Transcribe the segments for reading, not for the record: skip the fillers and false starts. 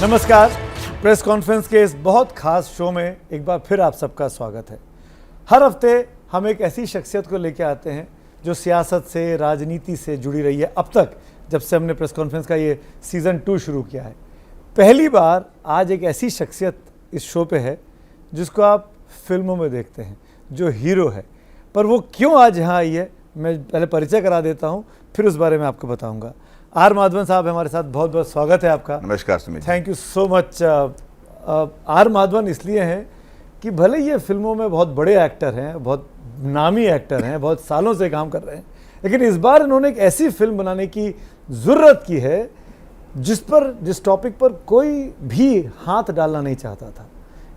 नमस्कार। Press conference के इस बहुत खास शो में एक बार फिर आप सबका स्वागत है। हर हफ्ते हम एक ऐसी शख्सियत को लेकर आते हैं जो सियासत से, राजनीति से जुड़ी रही है अब तक, जब से हमने प्रेस कॉन्फ्रेंस का ये सीज़न 2 शुरू किया है। पहली बार आज एक ऐसी शख्सियत इस शो पे है जिसको आप फिल्मों में देखते हैं, जो हीरो है, पर वो क्यों आज यहाँ आई है मैं पहले परिचय करा देता हूँ, फिर उस बारे में आपको बताऊँगा। आर माधवन साहब हमारे साथ, बहुत बहुत स्वागत है आपका। नमस्कार Sumit. Thank you so much. R Madhavan इसलिए हैं कि भले ये फिल्मों में बहुत बड़े एक्टर हैं, बहुत नामी एक्टर हैं, बहुत सालों से काम कर रहे हैं, लेकिन इस बार इन्होंने एक ऐसी फिल्म बनाने की ज़रूरत की है जिस टॉपिक पर कोई भी हाथ डालना नहीं चाहता था।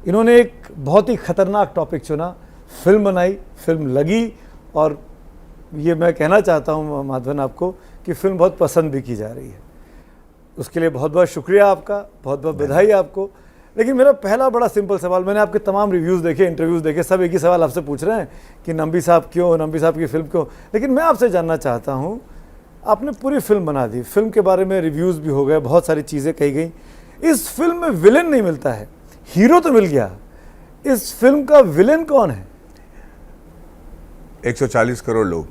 इन्होंने एक बहुत ही खतरनाक टॉपिक चुना, फिल्म बनाई, फिल्म लगी, और ये मैं कहना चाहता हूँ माधवन आपको कि फिल्म बहुत पसंद भी की जा रही है। उसके लिए बहुत बहुत शुक्रिया आपका, बहुत बहुत बधाई आपको। लेकिन मेरा पहला बड़ा सिंपल सवाल, मैंने आपके तमाम रिव्यूज़ देखे, इंटरव्यूज़ देखे, सब एक ही सवाल आपसे पूछ रहे हैं कि नंबी साहब क्यों, नंबी साहब की फिल्म क्यों। लेकिन मैं आपसे जानना चाहता हूँ, आपने पूरी फिल्म बना दी, फिल्म के बारे में रिव्यूज़ भी हो गए, बहुत सारी चीज़ें कही गई। इस फिल्म में विलेन नहीं मिलता है, हीरो तो मिल गया। इस फिल्म का विलेन कौन है? 140 करोड़ लोग,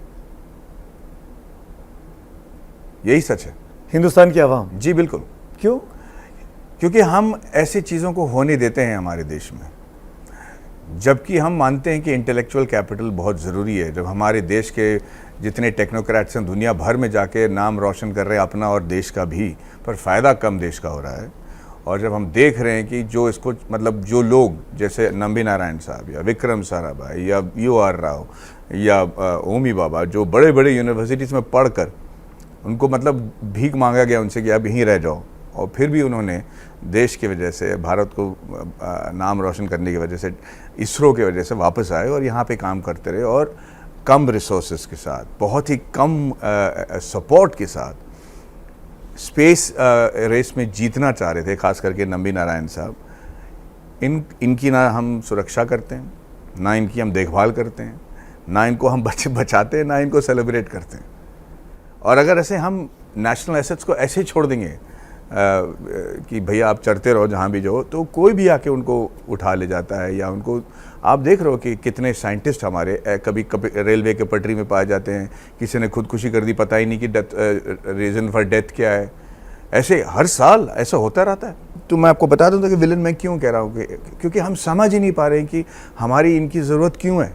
यही सच है। हिंदुस्तान की आवाम। जी बिल्कुल। क्यों? क्योंकि हम ऐसी चीज़ों को होने देते हैं हमारे देश में, जबकि हम मानते हैं कि इंटेलेक्चुअल कैपिटल बहुत ज़रूरी है। जब हमारे देश के जितने टेक्नोक्रेट्स हैं दुनिया भर में जाके नाम रोशन कर रहे हैं अपना और देश का भी, पर फ़ायदा कम देश का हो रहा है। और जब हम देख रहे हैं कि जो इसको मतलब जो लोग जैसे नंबी नारायण साहब या विक्रम साराभाई या UR राव या ओमी बाबा, जो बड़े बड़े यूनिवर्सिटीज़ में पढ़कर उनको मतलब भीख मांगा गया उनसे कि आप यहीं रह जाओ, और फिर भी उन्होंने देश की वजह से, भारत को नाम रोशन करने की वजह से, इसरो की वजह से वापस आए और यहाँ पे काम करते रहे, और कम रिसोर्सेज के साथ, बहुत ही कम सपोर्ट के साथ स्पेस रेस में जीतना चाह रहे थे, खास करके नंबी नारायण साहब। इनकी ना हम सुरक्षा करते हैं, ना इनकी हम देखभाल करते हैं, ना इनको हम बचाते हैं, ना इनको सेलिब्रेट करते हैं। और अगर ऐसे हम नेशनल एसेट्स को ऐसे छोड़ देंगे कि भैया आप चढ़ते रहो जहाँ भी जाओ, तो कोई भी आके उनको उठा ले जाता है। या उनको आप देख रहे हो कि कितने साइंटिस्ट हमारे कभी रेलवे के पटरी में पाए जाते हैं, किसी ने खुदकुशी कर दी, पता ही नहीं कि रीज़न फॉर डेथ क्या है। ऐसे हर साल ऐसा होता रहता है। तो मैं आपको बता दूँ कि विलन मैं क्यों कह रहा हूँ, क्योंकि हम समझ ही नहीं पा रहे हैं कि हमारी इनकी ज़रूरत क्यों है,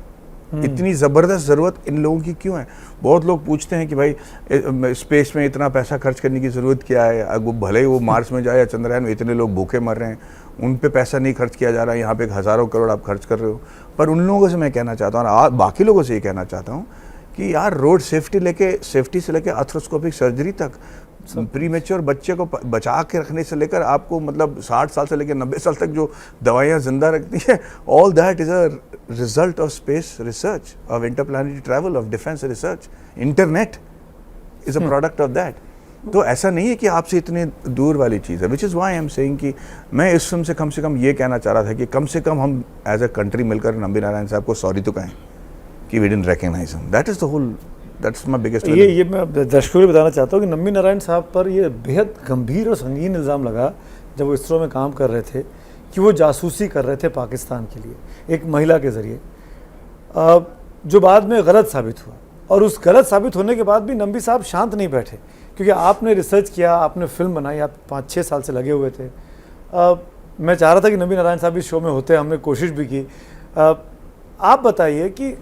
इतनी ज़बरदस्त ज़रूरत इन लोगों की क्यों है। बहुत लोग पूछते हैं कि भाई स्पेस में इतना पैसा खर्च करने की ज़रूरत क्या है, वो भले ही वो मार्स में जाए या चंद्रयान में, इतने लोग भूखे मर रहे हैं, उन पे पैसा नहीं खर्च किया जा रहा है, यहाँ पे हज़ारों करोड़ आप खर्च कर रहे हो। पर उन लोगों से मैं कहना चाहता हूँ, और बाकी लोगों से ये कहना चाहता हूँ कि यार रोड सेफ्टी से लेके आर्थ्रोस्कोपिक सर्जरी तक, प्रीमेच्योर बच्चे को बचा के रखने से लेकर आपको मतलब 60 साल से लेकर 90 साल तक जो दवाइयाँ जिंदा रखती है, all that is a result of space research, of interplanetary travel, of defence research. Internet is a product of that. तो ऐसा नहीं है कि आपसे इतने दूर वाली चीज़ है, which is why I am saying कि मैं इस फिल्म से कम ये कहना चाह रहा था कि कम से कम हम एज अ कंट्री मिलकर नंबी नारायण साहब को सॉरी तो कहें कि we didn't recognise him. That is the whole, that's my biggest. ये मैं दर्शकों को बताना चाहता हूँ कि नंबी नारायण साहब पर ये बेहद गंभीर और संगीन इल्ज़ाम लगा जब वो इसरो में काम कर रहे थे कि वो जासूसी कर रहे थे पाकिस्तान के लिए एक महिला के ज़रिए, जो बाद में गलत साबित हुआ। और उस गलत साबित होने के बाद भी नंबी साहब शांत नहीं बैठे, क्योंकि आपने रिसर्च किया, आपने फिल्म बनाई, आप 5-6 साल से लगे हुए थे। मैं चाह रहा था कि नंबी नारायण साहब इस शो में होते, हमने कोशिश भी की। आप बताइए कि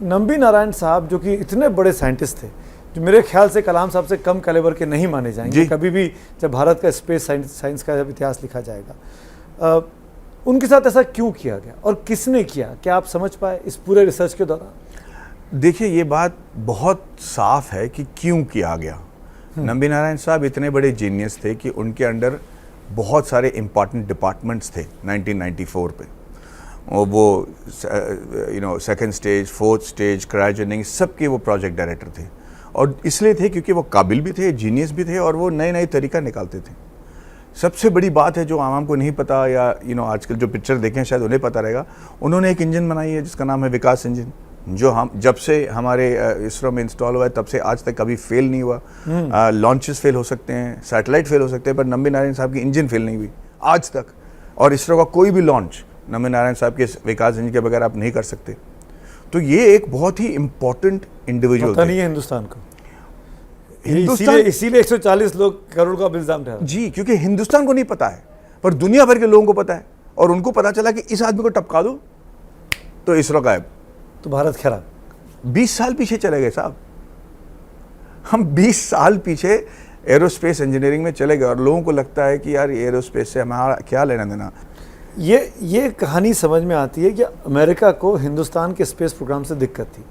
नंबी नारायण साहब जो कि इतने बड़े साइंटिस्ट थे, जो मेरे ख्याल से कलाम साहब से कम कैलिबर के नहीं माने जाएंगे कभी भी जब भारत का स्पेस साइंस का जब इतिहास लिखा जाएगा, उनके साथ ऐसा क्यों किया गया और किसने किया? क्या आप समझ पाए इस पूरे रिसर्च के दौरान? देखिए, ये बात बहुत साफ है कि क्यों किया गया। नंबी नारायण साहब इतने बड़े जीनियस थे कि उनके अंडर बहुत सारे इंपॉर्टेंट डिपार्टमेंट्स थे 1994 पे, और वो second stage, fourth stage, cryogenic, सबके वो प्रोजेक्ट डायरेक्टर थे। और इसलिए थे क्योंकि वो काबिल भी थे, जीनियस भी थे, और वो नए तरीका निकालते थे। सबसे बड़ी बात है जो आवाम को नहीं पता, या आजकल जो पिक्चर देखें शायद उन्हें पता रहेगा, उन्होंने एक इंजन बनाई है जिसका नाम है विकास इंजन, जो हम जब से हमारे इसरो में इंस्टॉल हुआ है तब से आज तक कभी फेल नहीं हुआ। लॉन्चेस फेल हो सकते हैं, सैटेलाइट फेल हो सकते हैं, पर नंबी नारायण साहब की इंजन फेल नहीं हुई आज तक। और इसरो का कोई भी लॉन्च नंबी नारायण साहब के विकास इंजन के बगैर आप नहीं कर सकते। तो ये एक बहुत ही इंपॉर्टेंट इंडिविजुअल पता नहीं है हिंदुस्तान को, हिंदुस्तान इसीलिए 140 लोग करोड़ का इल्जाम ठहरा जी, क्योंकि हिंदुस्तान को नहीं पता है पर दुनिया भर के लोगों को पता है। और उनको पता चला कि इस आदमी को टपका दो तो इसरो गायब, तो भारत खराब। 20 साल पीछे चले गए साहब, हम 20 साल पीछे एरोस्पेस इंजीनियरिंग में चले गए और लोगों को लगता है कि यार एरोस्पेस से हमारा क्या लेना देना। ये कहानी समझ में आती है कि अमेरिका को हिंदुस्तान के स्पेस प्रोग्राम से दिक्कत थी।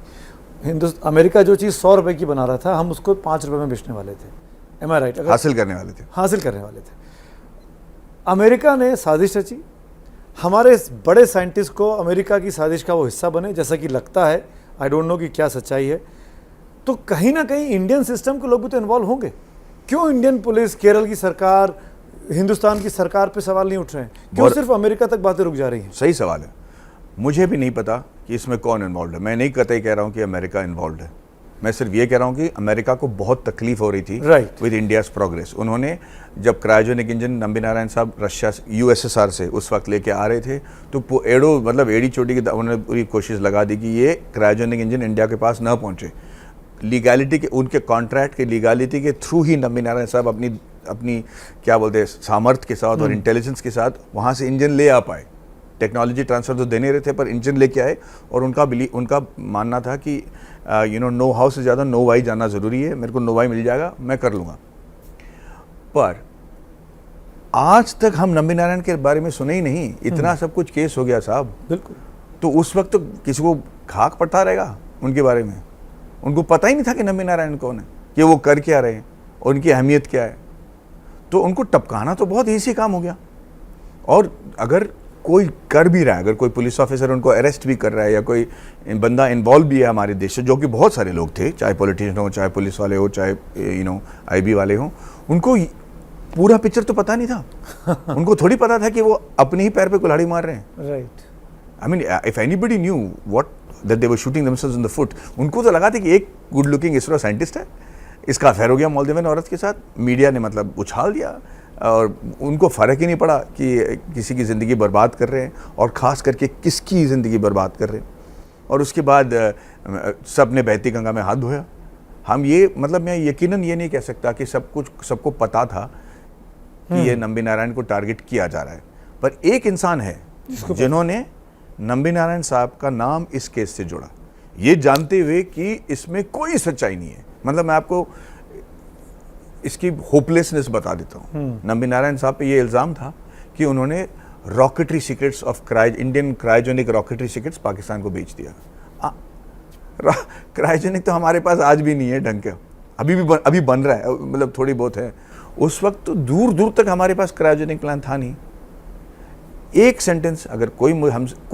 अमेरिका जो चीज़ 100 रुपये की बना रहा था, हम उसको 5 रुपये में बेचने वाले थे। एम आई राइट? हासिल करने वाले थे। अमेरिका ने साजिश रची, हमारे बड़े साइंटिस्ट को अमेरिका की साजिश का वो हिस्सा बने, जैसा कि लगता है। आई डोंट नो कि क्या सच्चाई है। तो कहीं ना कहीं इंडियन सिस्टम के लोग भी तो इन्वॉल्व होंगे। क्यों इंडियन पुलिस, केरल की सरकार, हिंदुस्तान की सरकार पे सवाल नहीं उठ रहे हैं? क्यों सिर्फ अमेरिका तक बातें रुक जा रही हैं? सही सवाल है। मुझे भी नहीं पता कि इसमें कौन इन्वॉल्व है। मैं नहीं कतई कह रहा हूँ कि अमेरिका इन्वॉल्व है, मैं सिर्फ ये कह रहा हूँ कि अमेरिका को बहुत तकलीफ हो रही थी विद इंडियाज प्रोग्रेस। उन्होंने जब क्रायोजेनिक इंजन नंबी नारायण साहब रशिया USSR से उस वक्त लेके आ रहे थे, तो एड़ो मतलब एड़ी चोटी की उन्होंने पूरी कोशिश लगा दी कि ये क्रायोजेनिक इंजन इंडिया के पास न पहुँचे। लीगैलिटी के, उनके कॉन्ट्रैक्ट के लीगैलिटी के थ्रू ही नंबी नारायण साहब अपनी क्या बोलते हैं सामर्थ्य के साथ और इंटेलिजेंस के साथ वहाँ से इंजन ले आ पाए। टेक्नोलॉजी ट्रांसफर तो देने रहे थे पर इंजन लेके आए। और उनका मानना था कि नो हाउ से ज़्यादा नो वाई जाना ज़रूरी है, मेरे को नो वाई मिल जाएगा, मैं कर लूँगा। पर आज तक हम नंबी नारायण के बारे में सुने ही नहीं। इतना सब कुछ केस हो गया साहब। बिल्कुल। तो उस वक्त तो किसी को खाक पड़ता रहेगा उनके बारे में। उनको पता ही नहीं था कि नंबी नारायण कौन है, कि वो कर क्या रहे हैं और उनकी अहमियत क्या है। तो उनको टपकाना तो बहुत ईजी काम हो गया। और अगर कोई कर भी रहा है, अगर कोई पुलिस ऑफिसर उनको अरेस्ट भी कर रहा है या कोई बंदा इन्वॉल्व भी है हमारे देश से, जो कि बहुत सारे लोग थे, चाहे पॉलिटिशियन हो, चाहे पुलिस वाले हो, चाहे IB वाले हो, उनको पूरा पिक्चर तो पता नहीं था। उनको थोड़ी पता था कि वो अपने ही पैर पे कुल्हाड़ी मार रहे हैं। Right. I mean if anybody knew what that they were shooting themselves in the foot, उनको तो लगा था कि एक गुड लुकिंग इसरो साइंटिस्ट है, इसका अफेयर हो गया मालदीवन औरत के साथ। मीडिया ने मतलब उछाल दिया और उनको फ़र्क ही नहीं पड़ा कि किसी की ज़िंदगी बर्बाद कर रहे हैं और ख़ास करके किसकी ज़िंदगी बर्बाद कर रहे हैं। और उसके बाद सब ने बहती गंगा में हाथ धोया। हम ये मतलब मैं यकीनन ये नहीं कह सकता कि सबको पता था कि ये नंबी नारायण को टारगेट किया जा रहा है। पर एक इंसान है जिन्होंने नंबी नारायण साहब का नाम इस केस से जोड़ा, ये जानते हुए कि इसमें कोई सच्चाई नहीं है। मतलब मैं आपको इसकी होपलेसनेस बता देता हूँ। नंबी नारायण साहब पे ये इल्ज़ाम था कि उन्होंने rocketry secrets of Indian cryogenic rocketry secrets Pakistan को बेच दिया। क्रायोजेनिक तो हमारे पास आज भी नहीं है ढंग का, अभी बन रहा है, मतलब थोड़ी बहुत है। उस वक्त तो दूर दूर तक हमारे पास क्रायोजेनिक प्लान था नहीं। एक सेंटेंस अगर कोई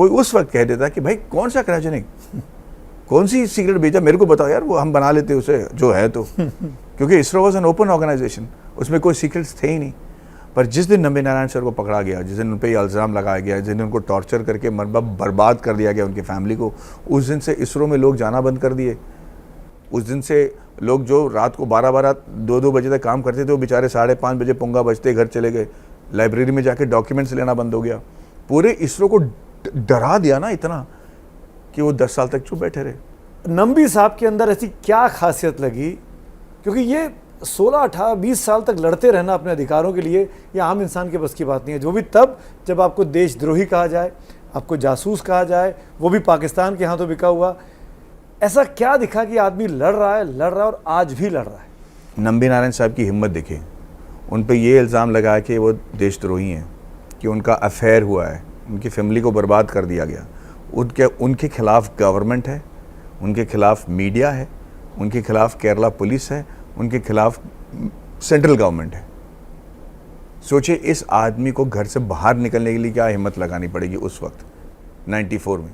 उस वक्त कह देता कि भाई कौन सा क्रायोजेनिक, कौन सी सीक्रेट भेजा, मेरे को बताओ यार, वो हम बना लेते उसे जो है तो। क्योंकि ISRO was an open organisation, उसमें कोई सीक्रेट्स थे ही नहीं। पर जिस दिन नंबी नारायण सर को पकड़ा गया, जिस दिन उन पर इल्ज़ाम लगाया गया, जिस दिन उनको टॉर्चर करके बर्बाद कर दिया गया उनकी फैमिली को, उस दिन से इसरो में लोग जाना बंद कर दिए। उस दिन से लोग जो रात को 12-12, 2-2 बजे तक काम करते थे, वो बेचारे 5:30 बजे पुंगा बजते घर चले गए। लाइब्रेरी में जाके डॉक्यूमेंट्स लेना बंद हो गया। पूरे इसरो को डरा दिया ना इतना कि वो 10 साल तक चुप बैठे रहे। नंबी साहब के अंदर ऐसी क्या खासियत लगी? क्योंकि ये 16, 18, 20 साल तक लड़ते रहना अपने अधिकारों के लिए, ये आम इंसान के बस की बात नहीं है। जो भी तब जब आपको देशद्रोही कहा जाए, आपको जासूस कहा जाए, वो भी पाकिस्तान के हाथों बिका हुआ। ऐसा क्या दिखा कि आदमी लड़ रहा है और आज भी लड़ रहा है? नंबी नारायण साहब की हिम्मत देखें। उन पर ये इल्ज़ाम लगाया कि वो देशद्रोही हैं, कि उनका अफेयर हुआ है, उनकी फैमिली को बर्बाद कर दिया गया। उनके खिलाफ गवर्नमेंट है, उनके खिलाफ मीडिया है, उनके खिलाफ केरला पुलिस है, उनके खिलाफ सेंट्रल गवर्नमेंट है। सोचिए इस आदमी को घर से बाहर निकलने के लिए क्या हिम्मत लगानी पड़ेगी उस वक्त 94 में।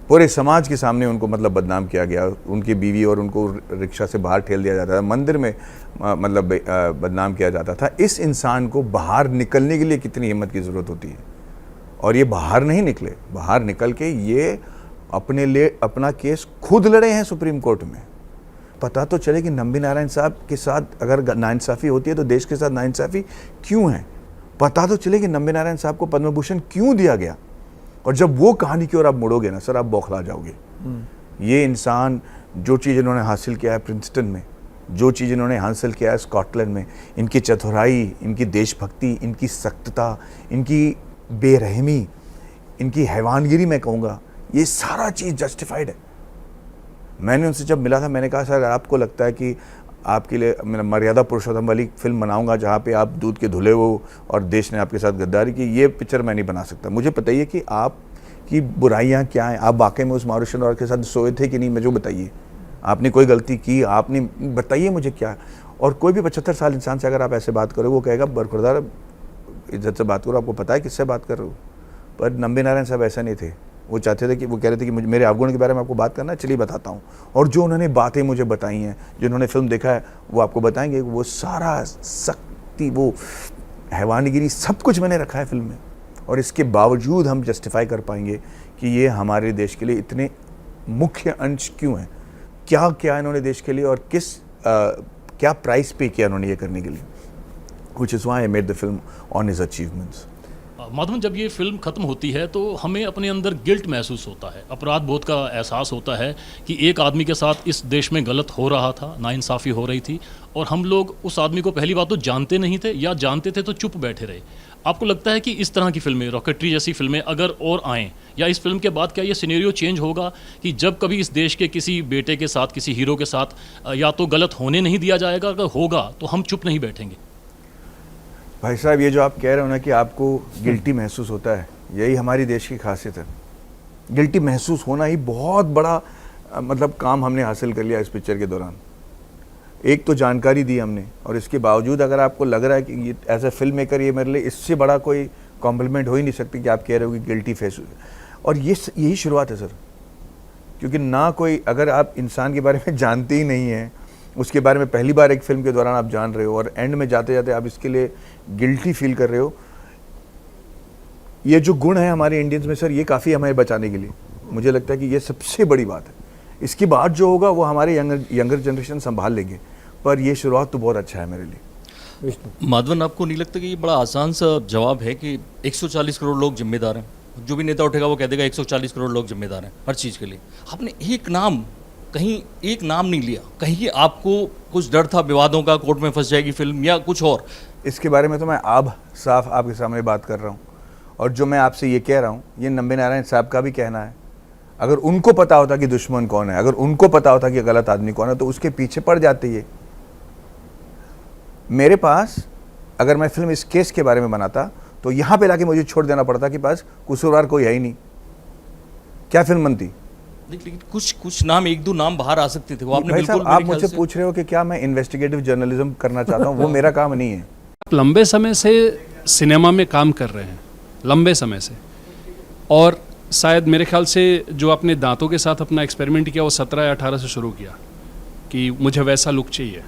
पूरे समाज के सामने उनको मतलब बदनाम किया गया, उनकी बीवी और उनको रिक्शा से बाहर ठेल दिया जाता था, मंदिर में मतलब बदनाम किया जाता था। इस इंसान को बाहर निकलने के लिए कितनी हिम्मत की ज़रूरत होती है। और ये बाहर नहीं निकले, बाहर निकल के ये अपने लिए अपना केस खुद लड़े हैं सुप्रीम कोर्ट में। पता तो चले कि नंबी नारायण साहब के साथ अगर नाइंसाफ़ी होती है तो देश के साथ नाइंसाफ़ी क्यों है। पता तो चले कि नंबे नारायण साहब को पद्म भूषण क्यों दिया गया। और जब वो कहानी की ओर आप मुड़ोगे ना सर, आप बौखला जाओगे। ये इंसान जो चीज़ इन्होंने हासिल किया है प्रिंसटन में, जो चीज़ इन्होंने हासिल किया है स्कॉटलैंड में, इनकी चतुराई, इनकी देशभक्ति, इनकी सख्तता, इनकी बेरहमी, इनकी हैवानगिरी, मैं कहूँगा ये सारा चीज़ जस्टिफाइड है। मैंने उनसे जब मिला था, मैंने कहा सर अगर आपको लगता है कि आपके लिए मैं मर्यादा पुरुषोत्तम वाली फिल्म बनाऊंगा जहाँ पे आप दूध के धुले हो और देश ने आपके साथ गद्दारी की, ये पिक्चर मैं नहीं बना सकता। मुझे बताइए कि आपकी बुराइयाँ क्या हैं, आप वाकई में उस मारुशन और के साथ सोए थे कि नहीं, मुझे बताइए। आपने कोई गलती की, आपने बताइए मुझे क्या। और कोई भी 75 साल इंसान से अगर आप ऐसे बात करो, वो कहेगा बरखुरदार इज्जत से बात करो, आपको पता है किससे बात कर रहे हो। पर नंबे नारायण साहब ऐसा नहीं थे। वो चाहते थे कि वो कह रहे थे कि मुझे मेरे अवगुण के बारे में आपको बात करना है, चलिए बताता हूँ। और जो उन्होंने बातें मुझे बताई हैं, जो उन्होंने फिल्म देखा है वो आपको बताएंगे, वो सारा शक्ति, वो हैवानगिरी, सब कुछ मैंने रखा है फिल्म में। और इसके बावजूद हम जस्टिफाई कर पाएंगे कि ये हमारे देश के लिए इतने मुख्य अंश क्यों हैं, क्या क्या इन्होंने देश के लिए और क्या प्राइस पे किया इन्होंने ये करने के लिए। Which is why I made the film on his achievements. Madhavan, जब ये फिल्म ख़त्म होती है तो हमें अपने अंदर गिल्ट महसूस होता है, अपराध बोध का एहसास होता है कि एक आदमी के साथ इस देश में गलत हो रहा था, नाइंसाफ़ी हो रही थी, और हम लोग उस आदमी को पहली बात तो जानते नहीं थे, या जानते थे तो चुप बैठे रहे। आपको लगता है कि इस तरह की फिल्में, रॉकेटरी जैसी फिल्में अगर और आएँ, या इस फिल्म के बाद क्या ये सिनेरियो चेंज होगा कि जब कभी इस देश के किसी बेटे के साथ, किसी हीरो के साथ या तो गलत होने नहीं दिया जाएगा, अगर होगा तो हम चुप नहीं बैठेंगे? भाई साहब, ये जो आप कह रहे हो ना कि आपको गिल्टी महसूस होता है, यही हमारी देश की खासियत है। गिल्टी महसूस होना ही बहुत बड़ा मतलब काम हमने हासिल कर लिया इस पिक्चर के दौरान। एक तो जानकारी दी हमने, और इसके बावजूद अगर आपको लग रहा है कि ये एज ए फिल्म मेकर ये मेरे लिए इससे बड़ा कोई कॉम्प्लीमेंट हो ही नहीं सकती कि आप कह रहे हो कि गिल्टी फेस। और यही शुरुआत है सर, क्योंकि ना कोई, अगर आप इंसान के बारे में जानते ही नहीं हैं, उसके बारे में पहली बार एक फिल्म के दौरान आप जान रहे हो, और एंड में जाते जाते आप इसके लिए गिल्टी फील कर रहे हो, ये जो गुण है हमारे इंडियंस में सर, ये काफ़ी हमें बचाने के लिए मुझे लगता है कि ये सबसे बड़ी बात है। इसके बाद जो होगा वो हमारे यंगर जनरेशन संभाल लेंगे, पर ये शुरुआत तो बहुत अच्छा है मेरे लिए। माधवन, आपको नहीं लगता कि ये बड़ा आसान सा जवाब है कि 140 करोड़ लोग जिम्मेदार हैं, जो भी नेता उठेगा वो कह देगा 140 करोड़ लोग जिम्मेदार हैं हर चीज़ के लिए। आपने एक नाम, कहीं एक नाम नहीं लिया, कहीं आपको कुछ डर था विवादों का, कोर्ट में फंस जाएगी फिल्म या कुछ और? इसके बारे में तो मैं अब साफ आपके सामने बात कर रहा हूँ, और जो मैं आपसे ये कह रहा हूँ ये नंबे नारायण साहब का भी कहना है। अगर उनको पता होता कि दुश्मन कौन है, अगर उनको पता होता कि गलत आदमी कौन है, तो उसके पीछे पड़ जाते। ये मेरे पास, अगर मैं फिल्म इस केस के बारे में बनाता तो यहाँ पे लाके मुझे छोड़ देना पड़ता कि पास कसूरवार कोई है ही नहीं, क्या फिल्म बनती। लेकिन कुछ नाम, एक दो नाम बाहर आ सकते थे, वो आपने भाई साहब, बिल्कुल आप मुझसे पूछ रहे हो कि क्या मैं इन्वेस्टिगेटिव जर्नलिज्म करना चाहता हूँ, वो मेरा काम नहीं है। आप लंबे समय से सिनेमा में काम कर रहे हैं, लंबे समय से, और शायद मेरे ख्याल से जो आपने दांतों के साथ अपना एक्सपेरिमेंट किया वो 17 या 18 से शुरू किया कि मुझे वैसा लुक चाहिए,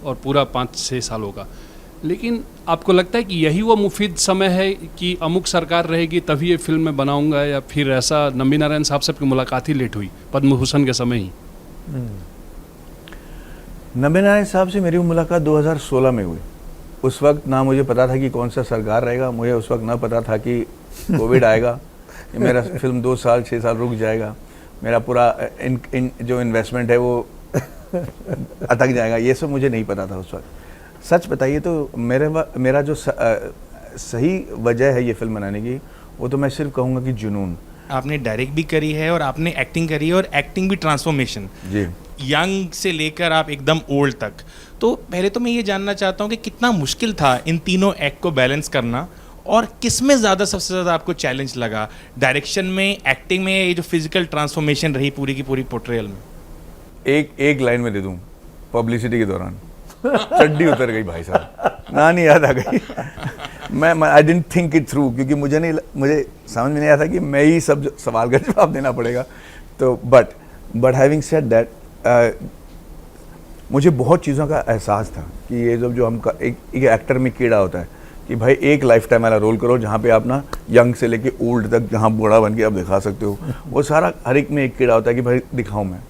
और पूरा 5-6 साल होगा। लेकिन आपको लगता है कि यही वो मुफीद समय है कि अमुक सरकार रहेगी तभी ये फिल्म मैं बनाऊंगा, या फिर ऐसा नंबी नारायण साहब से आपकी मुलाकात ही लेट हुई पद्म भूषण के समय ही? नंबे नारायण साहब से मेरी मुलाकात 2016 में हुई। उस वक्त ना मुझे पता था कि कौन सा सरकार रहेगा, मुझे उस वक्त ना पता था कि कोविड आएगा, मेरा फिल्म 2 साल 6 साल रुक जाएगा, मेरा पूरा जो इन्वेस्टमेंट है वो अटक जाएगा, ये सब मुझे नहीं पता था उस वक्त। सच बताइए तो मेरा जो सही वजह है ये फिल्म बनाने की, वो तो मैं सिर्फ कहूँगा कि जुनून। आपने डायरेक्ट भी करी है और आपने एक्टिंग करी है, और एक्टिंग भी ट्रांसफॉर्मेशन जी, यंग से लेकर आप एकदम ओल्ड तक। तो पहले तो मैं ये जानना चाहता हूँ कि कितना मुश्किल था इन तीनों एक्ट को बैलेंस करना, और किस में ज़्यादा, सबसे ज़्यादा आपको चैलेंज लगा? डायरेक्शन में, एक्टिंग में, ये जो फिजिकल ट्रांसफॉर्मेशन रही पूरी की पूरी पोर्ट्रेयल में? एक लाइन में दे दूँ, पब्लिसिटी के दौरान चड्डी उतर गई भाई साहब, नानी याद आ गई। मैं I didn't think it through, क्योंकि मुझे समझ में नहीं आया था कि मैं ही सब सवाल का जवाब देना पड़ेगा। तो बट हैविंग सेड दैट, मुझे बहुत चीज़ों का एहसास था कि ये जो हमका एक एक्टर में कीड़ा होता है कि भाई एक लाइफ टाइम वाला रोल करो जहाँ पे आप ना यंग से लेके ओल्ड तक जहाँ बूढ़ा बन के आप दिखा सकते हो, वो सारा हर एक में एक कीड़ा होता है कि भाई दिखाऊँ मैं।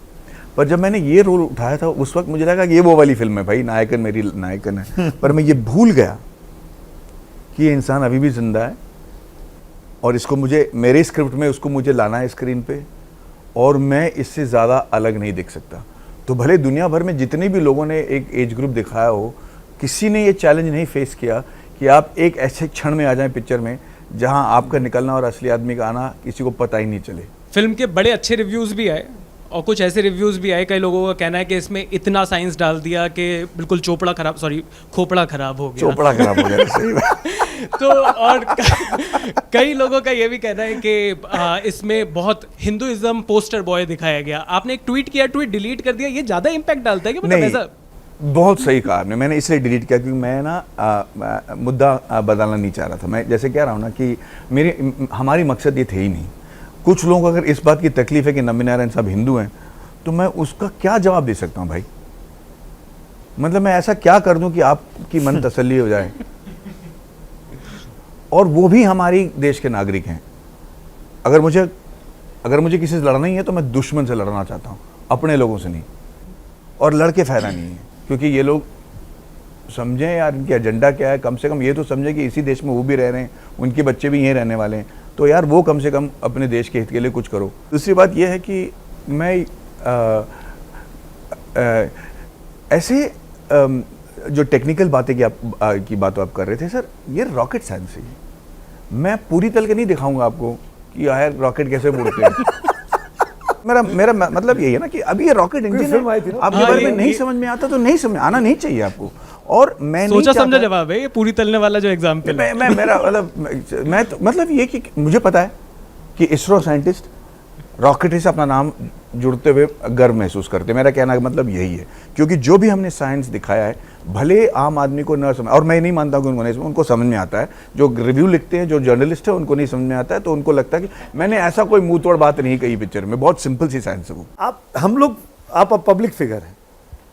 पर जब मैंने ये रोल उठाया था उस वक्त मुझे लगा कि ये वो वाली फिल्म है भाई, नायकन मेरी नायकन है। पर मैं ये भूल गया कि ये इंसान अभी भी जिंदा है और इसको मुझे मेरे स्क्रिप्ट में उसको मुझे लाना है स्क्रीन पे, और मैं इससे ज़्यादा अलग नहीं दिख सकता। तो भले दुनिया भर में जितने भी लोगों ने एक एज ग्रुप दिखाया हो, किसी ने ये चैलेंज नहीं फेस किया कि आप एक ऐसे क्षण में आ जाएं पिक्चर में जहां आपका निकलना और असली आदमी का आना किसी को पता ही नहीं चले। फिल्म के बड़े अच्छे रिव्यूज़ भी आए और कुछ ऐसे रिव्यूज़ भी आए, कई लोगों का कहना है कि इसमें इतना साइंस डाल दिया कि बिल्कुल खोपड़ा खराब हो गया। चोपड़ा खराब हो गया, सही बात। तो और कई लोगों का ये भी कहना है कि इसमें बहुत हिंदुइज्म पोस्टर बॉय दिखाया गया। आपने एक ट्वीट किया, ट्वीट डिलीट कर दिया, ये ज़्यादा इम्पैक्ट डालता है कि मतलब नहीं, ऐसा? बहुत सही कहा आपने। मैंने इसलिए डिलीट किया क्योंकि मैं ना मुद्दा बदलना नहीं चाह रहा था। मैं जैसे कह रहा हूँ ना कि हमारी मकसद ये थे ही नहीं। कुछ लोगों को अगर इस बात की तकलीफ है कि नंबी नारायण साहब हिंदू हैं, तो मैं उसका क्या जवाब दे सकता हूँ भाई? मतलब मैं ऐसा क्या कर दूं कि आपकी मन तसल्ली हो जाए? और वो भी हमारी देश के नागरिक हैं। अगर मुझे किसी से लड़ना ही है तो मैं दुश्मन से लड़ना चाहता हूँ, अपने लोगों से नहीं। और लड़के फायदा नहीं है, क्योंकि ये लोग समझें यार इनकी एजेंडा क्या है। कम से कम ये तो समझे कि इसी देश में वो भी रह रहे हैं, उनके बच्चे भी यहीं रहने वाले हैं, तो यार वो कम से कम अपने देश के हित के लिए कुछ करो। दूसरी बात ये है कि मैं ऐसे जो टेक्निकल बातें की बात आप कर रहे थे सर, ये रॉकेट साइंस है। मैं पूरी तल के नहीं दिखाऊंगा आपको कि यार रॉकेट कैसे उड़ते हैं। मेरा मतलब यही है ना कि अभी ये रॉकेट इंजन फिल्म आई थी ना, आपके बारे में नहीं समझ में आता तो नहीं समझ आना नहीं चाहिए आपको। और मैं सोचा समझा जवाब है ये पूरी तलने वाला जो एग्जाम्पल है। मतलब ये कि मुझे पता है कि इसरो साइंटिस्ट रॉकेट से अपना नाम जुड़ते हुए गर्व महसूस करते हैं। मेरा कहना का मतलब यही है, क्योंकि जो भी हमने साइंस दिखाया है, भले आम आदमी को न समझ, और मैं नहीं मानता कि उनको समझ में आता है। जो रिव्यू लिखते हैं, जो जर्नलिस्ट है, उनको नहीं समझ में आता है, तो उनको लगता है कि मैंने ऐसा कोई मुंह तोड़ बात नहीं कही पिक्चर में। बहुत सिंपल सी साइंस है वो। आप पब्लिक फिगर हैं,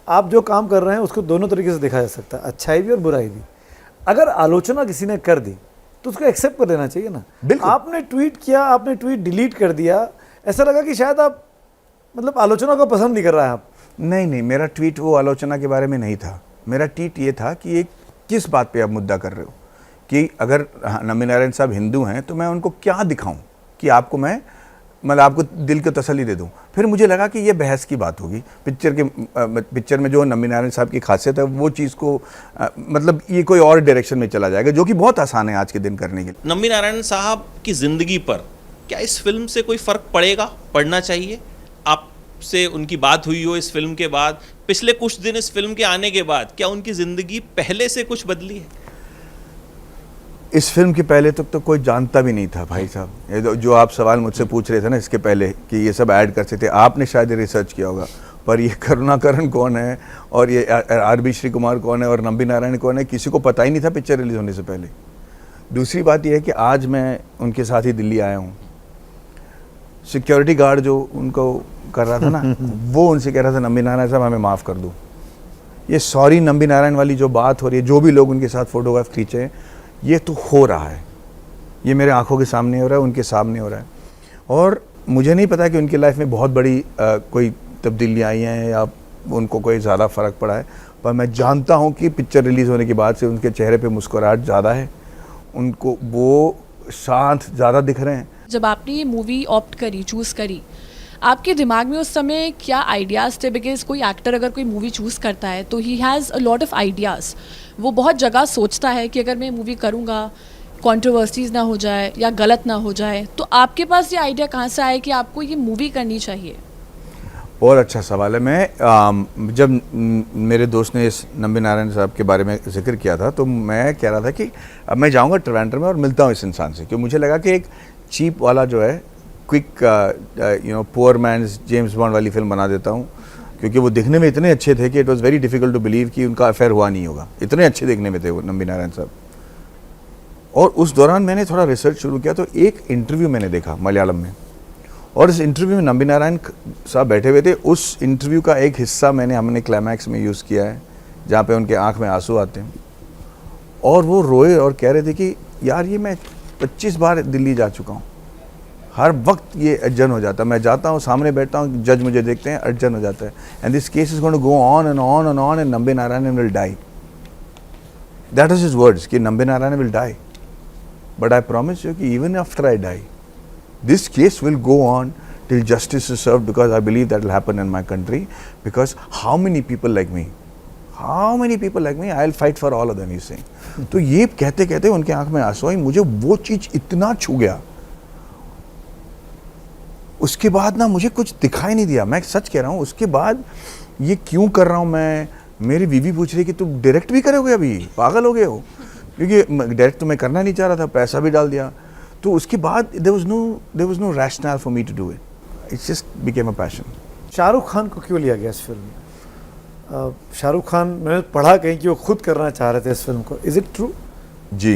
आप जो काम कर रहे हैं उसको दोनों तरीके से देखा जा सकता है, अच्छाई भी और बुराई भी। अगर आलोचना किसी ने कर दी तो उसको एक्सेप्ट कर लेना चाहिए ना। आपने ट्वीट किया, आपने ट्वीट डिलीट कर दिया, ऐसा लगा कि शायद आप मतलब आलोचना को पसंद नहीं कर रहा है आप। नहीं, मेरा ट्वीट वो आलोचना के बारे में नहीं था। मेरा ट्वीट ये था कि ये किस बात पे आप मुद्दा कर रहे हो, कि अगर नंबी नारायण साहब हिंदू हैं तो मैं उनको क्या दिखाऊं कि आपको मैं मतलब आपको दिल को तसल्ली दे दूं। फिर मुझे लगा कि ये बहस की बात होगी। पिक्चर में जो नंबी नारायण साहब की खासियत है, वो चीज़ को मतलब ये कोई और डायरेक्शन में चला जाएगा, जो कि बहुत आसान है आज के दिन करने के लिए। नंबी नारायण साहब की ज़िंदगी पर क्या इस फिल्म से कोई फ़र्क पड़ेगा, पड़ना चाहिए? आपसे उनकी बात हुई हो इस फिल्म के बाद, पिछले कुछ दिन इस फिल्म के आने के बाद, क्या उनकी ज़िंदगी पहले से कुछ बदली है? इस फिल्म के पहले तक तो कोई जानता भी नहीं था भाई साहब। ये जो आप सवाल मुझसे पूछ रहे थे ना इसके पहले कि ये सब ऐड कर सकते थे, आपने शायद रिसर्च किया होगा, पर ये करुणाकरण कौन है और ये आर.बी. श्री कुमार कौन है और नंबी नारायण कौन है, किसी को पता ही नहीं था पिक्चर रिलीज होने से पहले। दूसरी बात यह है कि आज मैं उनके साथ ही दिल्ली आया हूँ। सिक्योरिटी गार्ड जो उनको कर रहा था ना, वो उनसे कह रहा था नंबी नारायण साहब हमें माफ़ कर दो। ये सॉरी नंबी नारायण वाली जो बात हो रही है, जो भी लोग उनके साथ फोटोग्राफ खींचे हैं, ये तो हो रहा है, ये मेरे आंखों के सामने हो रहा है, उनके सामने हो रहा है। और मुझे नहीं पता कि उनकी लाइफ में बहुत बड़ी कोई तब्दीलियाँ आई हैं या उनको कोई ज़्यादा फ़र्क पड़ा है, पर मैं जानता हूँ कि पिक्चर रिलीज़ होने के बाद से उनके चेहरे पे मुस्कुराहट ज़्यादा है, उनको वो शांत ज़्यादा दिख रहे हैं। जब आपने ये मूवी ऑप्ट करी, चूज़ करी, आपके दिमाग में उस समय क्या आइडियाज़ थे? बिकॉज कोई एक्टर अगर कोई मूवी चूज़ करता है तो he has a lot of ideas. वो बहुत जगह सोचता है कि अगर मैं मूवी करूँगा कंट्रोवर्सीज ना हो जाए या गलत ना हो जाए। तो आपके पास ये आइडिया कहाँ से आया कि आपको ये मूवी करनी चाहिए? बहुत अच्छा सवाल है। मैं जब मेरे दोस्त ने इस नंबी नारायण साहब के बारे में जिक्र किया था, तो मैं कह रहा था कि अब मैं जाऊँगा ट्रिवेंड्रम में और मिलता हूँ इस इंसान से, क्योंकि मुझे लगा कि एक चीप वाला जो है quick poor man's James Bond वाली फिल्म बना देता हूँ, क्योंकि वो दिखने में इतने अच्छे थे कि it was very difficult to believe कि उनका अफेयर हुआ नहीं होगा। इतने अच्छे देखने में थे वो नंबी नारायण साहब। और उस दौरान मैंने थोड़ा रिसर्च शुरू किया, तो एक इंटरव्यू मैंने देखा मलयालम में, और इस इंटरव्यू में नंबी नारायण साहब बैठे हुए थे। उस इंटरव्यू का एक हिस्सा हमने क्लाइमैक्स में यूज़ किया है, जहाँ पे उनके आँख में आंसू आते हैं, और वो रोए और कह रहे थे कि यार ये मैं 25 बार दिल्ली जा चुका हूँ, हर वक्त ये अर्जन हो जाता है। मैं जाता हूँ, सामने बैठता हूँ, जज मुझे देखते हैं, अर्जन हो जाता है। And this case is going to go on and on and on and Nambi Narayan will die. That is his words कि Nambi Narayan will die. but I promise you कि even after I die, this case will go on till justice is served, because I believe that will happen in my country, because how many people like me, I'll fight for all of them, he's saying. तो ये कहते कहते उनके आंख में आंसू आई, मुझे वो चीज इतना छू गया, उसके बाद ना मुझे कुछ दिखाई नहीं दिया, मैं सच कह रहा हूँ। उसके बाद ये क्यों कर रहा हूँ मैं, मेरी बीवी पूछ रही कि तुम डायरेक्ट भी करोगे, अभी पागल हो गए हो, क्योंकि डायरेक्ट तो मैं करना नहीं चाह रहा था, पैसा भी डाल दिया। तो उसके बाद there was no rationale for me to do it. It just became a passion. Shahrukh Khan को क्यों लिया गया इस फिल्म में? शाहरुख खान, मैंने पढ़ा कहीं कि वो खुद करना चाह रहे थे इस फिल्म को, इज इट ट्रू? जी,